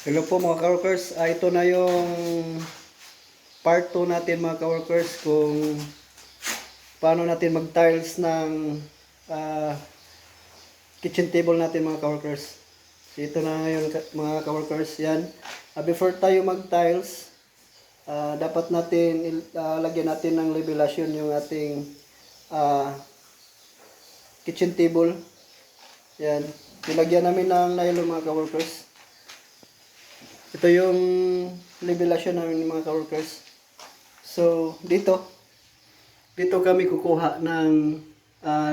Hello po mga ka-workers. Ito na yung part 2 natin mga ka-workers kung paano natin mag-tiles ng ah, kitchen table natin mga ka-workers. So, ito na ngayon mga ka-workers. Yan. Before tayo mag-tiles, dapat natin lagyan natin ng levelasyon yung ating ah, kitchen table. Yan. Nilagyan namin ng nylon mga ka-workers. Ito yung levelasyon namin mga ka-workers. So, dito kami kukuha ng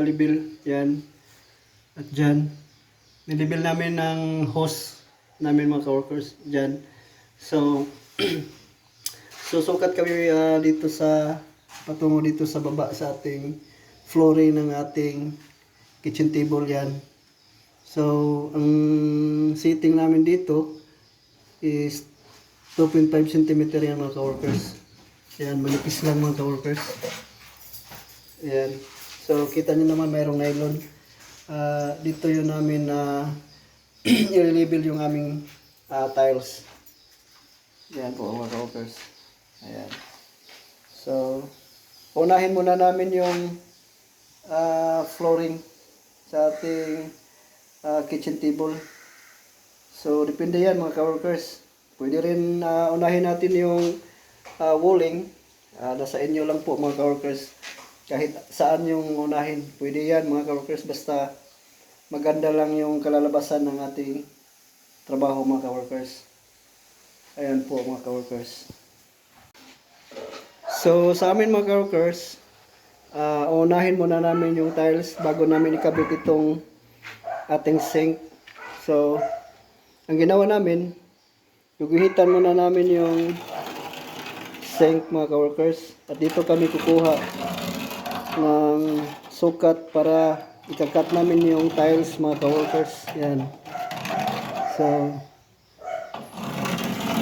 level. Yan. At dyan. Nilibel namin ng hose namin mga ka-workers. Dyan. So, susukat kami dito sa patungo dito sa baba sa ating flooring ng ating kitchen table yan. So, ang sitting namin dito is 2.5 cm yan mga ka-workers. Yan, manipis lang mga ka-workers. Yan. So, kita nyo naman mayroong nylon. Dito yun namin i-label yung aming tiles. Yan po mga ka-workers. Ayan. So, unahin muna namin yung flooring sa ating kitchen table. So, depende yan mga ka-workers. Pwede rin unahin natin yung walling. Nasa inyo lang po mga ka-workers. Kahit saan yung unahin. Pwede yan mga ka-workers. Basta maganda lang yung kalalabasan ng ating trabaho mga ka-workers. Ayan po mga ka-workers. So, sa amin mga ka-workers, unahin muna namin yung tiles bago namin ikabit itong ating sink. So, ang ginawa namin, guguhitan muna namin yung sink mga ka-workers. At dito kami kukuha ng sukat para ikakat namin yung tiles mga ka-workers. Yan. So,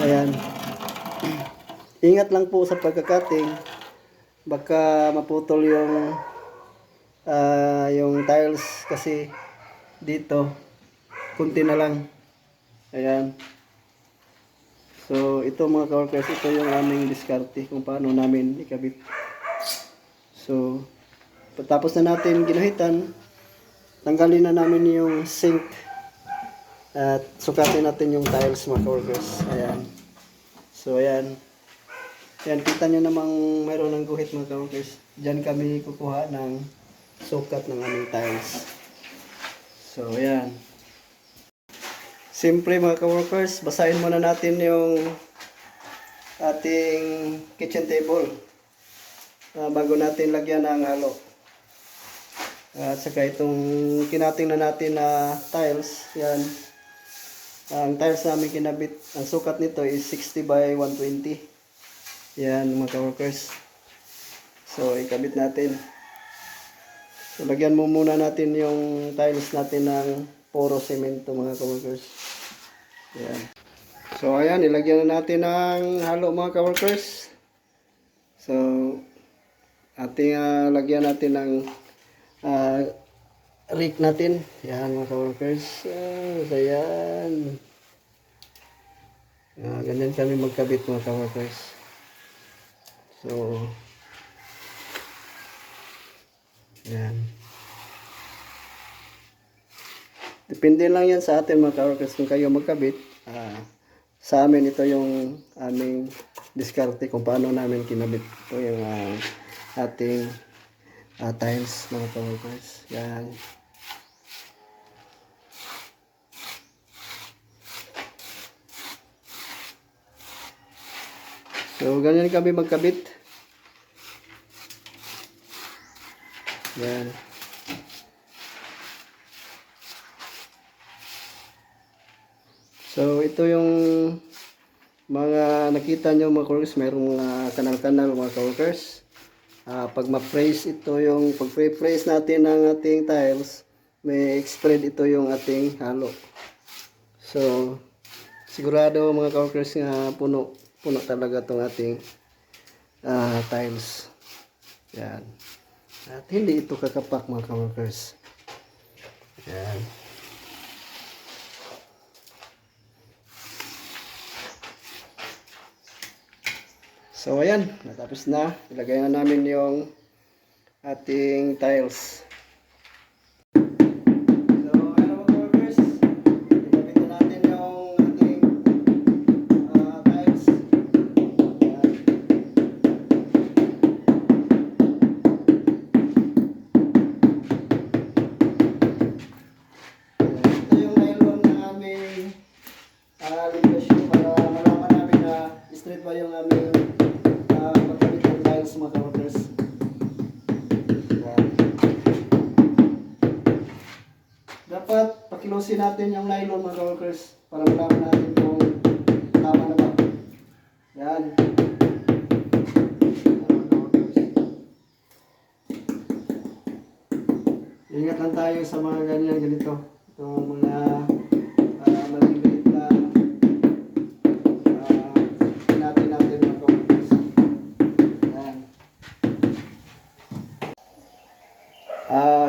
ayan. Ingat lang po sa pagkakating. Baka maputol yung tiles kasi dito kunti na lang. Ayan. So, ito mga ka-workers, ito yung aming diskarte kung paano namin ikabit. So, tapos na natin ginuhitan, tanggalin na namin yung sink at sukatin natin yung tiles mga ka-workers. Ayan. So, ayan. Ayan, kita nyo namang mayroon ng guhit mga ka-workers. Diyan kami kukuha ng sukat ng aming tiles. So, ayan. Siyempre mga ka-workers, basahin muna natin yung ating kitchen table bago natin lagyan ng halo. At saka itong kinating na natin na tiles, yan. Ang tiles namin kinabit, ang sukat nito is 60 by 120. Yan mga ka-workers. So ikabit natin. So lagyan mo muna natin yung tiles natin ng puro semento mga ka-workers. Yan. So ayan, ilagyan na natin ng halo mga ka-workers. So ating lagyan natin ng rake natin. Yan mga ka-workers. So yan. Ganyan kami magkabit mga ka-workers. So yan. Depende lang yan sa atin mga ka-workers kung kayo magkabit. Sa amin ito yung aming diskarte kung paano namin kinabit. Ito yung ating tiles mga ka-workers. Yan. So ganyan kami magkabit. Yan. So ito yung mga nakita nyo mga ka-workers, mayroong kanal-kanal mga ka-workers. Pag ma-praise ito yung pag-praise natin ng ating tiles, may spread ito yung ating halo. So sigurado mga ka-workers nga puno talaga itong ating tiles. Yan. At hindi ito kakapak mga ka-workers. Yan. So ayan, natapos na. Ilagay na namin yung ating tiles. So ayan mga workers, ilagay na natin yung ating tiles. Ayan. Ito yung nylon na aming ligasyon para malaman namin na straight ba yung aming pagkabit ng tiles mga workers. Dapat pakilusin natin yung nylon mga workers para malaman natin kung tama na ba. Yan. Ingat lang tayo sa mga ganito. Itong mga maliliit na natin mga workers. Yan.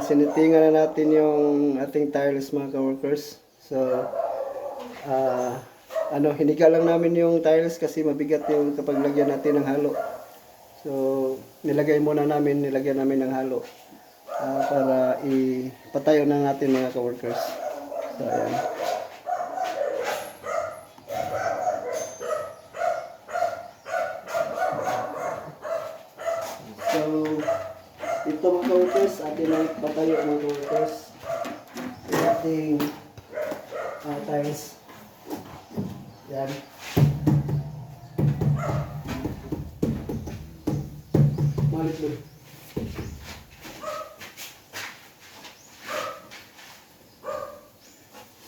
Sinitingan na natin yung ating tiles mga ka-workers. So, hiniga lang namin yung tiles kasi mabigat yung kapag lagyan natin ng halo. So, nilagyan namin ng halo para ipatayo na natin mga ka-workers. So, ayan. So, ito mga ka-workers, atin ang patayo mga ka-workers. Yung ating tiles. Yan. Malit mo.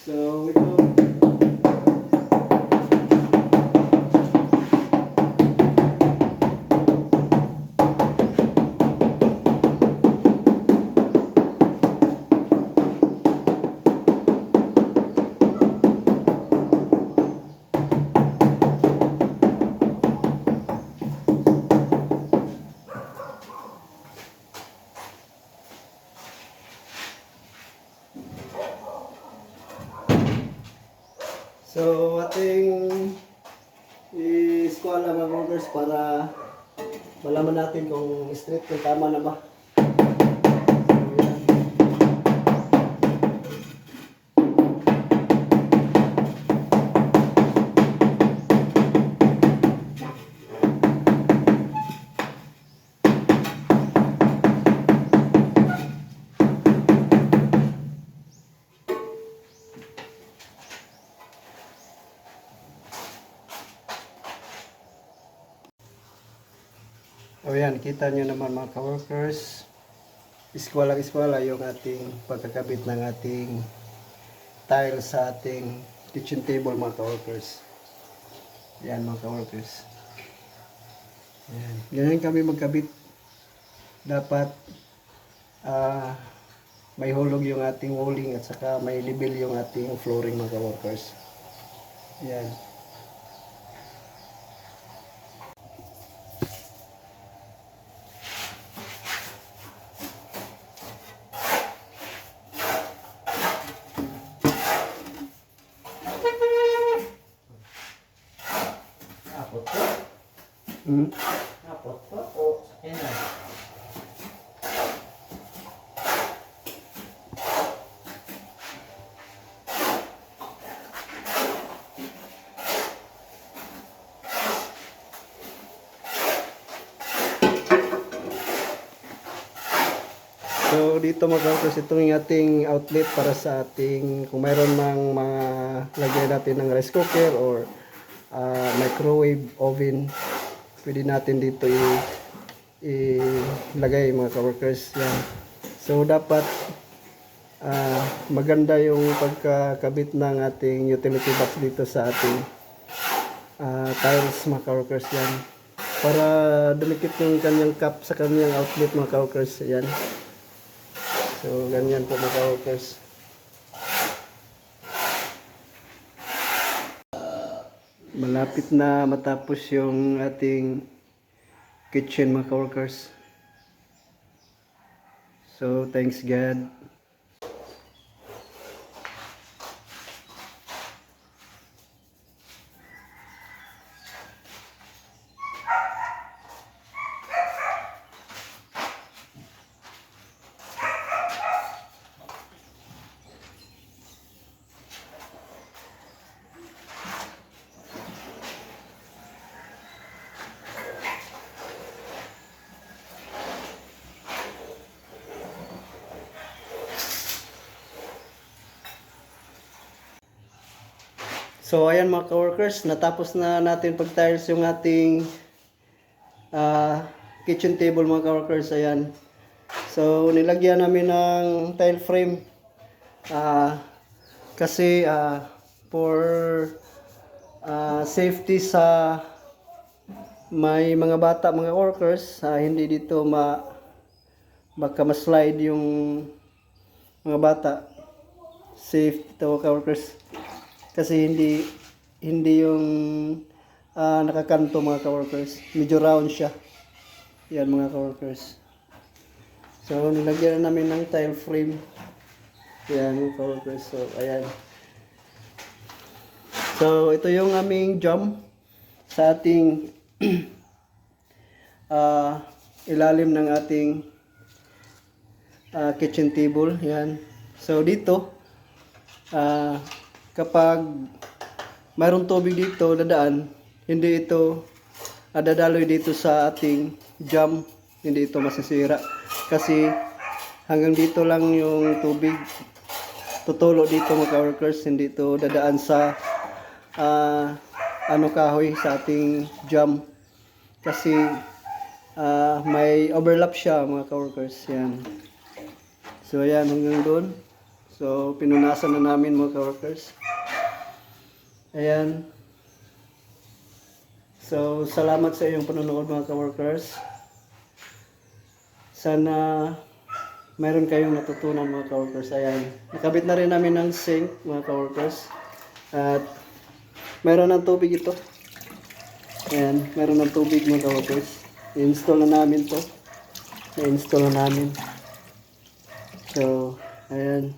So, ito. So, ating i-squala mga workers para malaman natin kung straight, kung tama na ba. So, yan. O yan, kita nyo naman mga ka-workers, iskwala yung ating pagkakabit ng ating tile sa ating kitchen table mga ka-workers. Yan mga ka-workers. Yan. Ganyan kami magkabit. Dapat may hulog yung ating walling at saka may level yung ating flooring mga ka-workers. Yan. Apot po o sakyanan. So dito mga ka-workers, itong ating outlet para sa ating, kung mayroon mang mga lagay natin ng rice cooker or microwave oven, pwede natin dito ilagay mga ka-workers. Yan. So dapat maganda yung pagkakabit ng ating utility box dito sa ating tiles mga ka-workers. Yan. Para dumikit yung kanyang cup sa kanyang outlet mga ka-workers. Yan. So ganyan po mga ka-workers. Malapit na matapos yung ating kitchen mga ka-workers. So thanks God. So ayan mga ka-workers, natapos na natin pag-tiles yung ating kitchen table mga ka-workers. Ayan. So nilagyan namin ng tile frame kasi for safety sa may mga bata, mga workers, hindi dito baka ma-slide yung mga bata. Safe ito mga workers kasi hindi yung nakakanto mga ka-workers, medyo round siya. Yan mga ka-workers. So nilagyan na namin ng tile frame. Yan mga ka-workers. So ayan. So ito yung aming jump sa ating ilalim ng ating kitchen table. Yan. So dito kapag mayroong tubig dito dadaan, hindi ito dadaloy dito sa ating jam, hindi ito masisira kasi hanggang dito lang yung tubig tutulo dito mga workers, hindi ito dadaan sa kahoy sa ating jam kasi may overlap siya mga ka-workers. Yan. So ayan, hanggang doon. So pinunasan na namin mga ka-workers. Ayan. So salamat sa iyong panonood mga ka-workers. Sana mayroon kayong natutunan mga ka-workers. Ayan. Nakabit na rin namin ng sink mga ka-workers. At mayroon ng tubig ito. Ayan. Mayroon ng tubig mga ka-workers. I-install na namin to. Na-install na namin. So, ayan.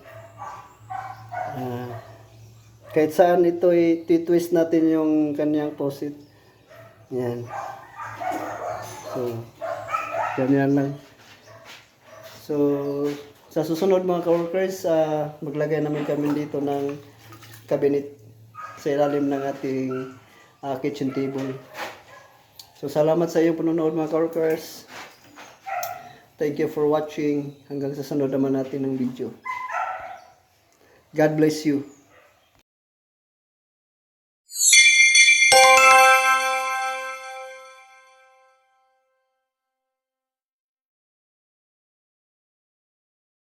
Kahit saan ito i-twist natin yung kanyang faucet. Yan. So, ganyan lang. So, sa susunod mga ka-workers, maglagay namin kami dito ng cabinet sa ilalim ng ating kitchen table. So, salamat sa iyong panonood mga ka-workers. Thank you for watching. Hanggang sa sunod naman natin ng video. God bless you.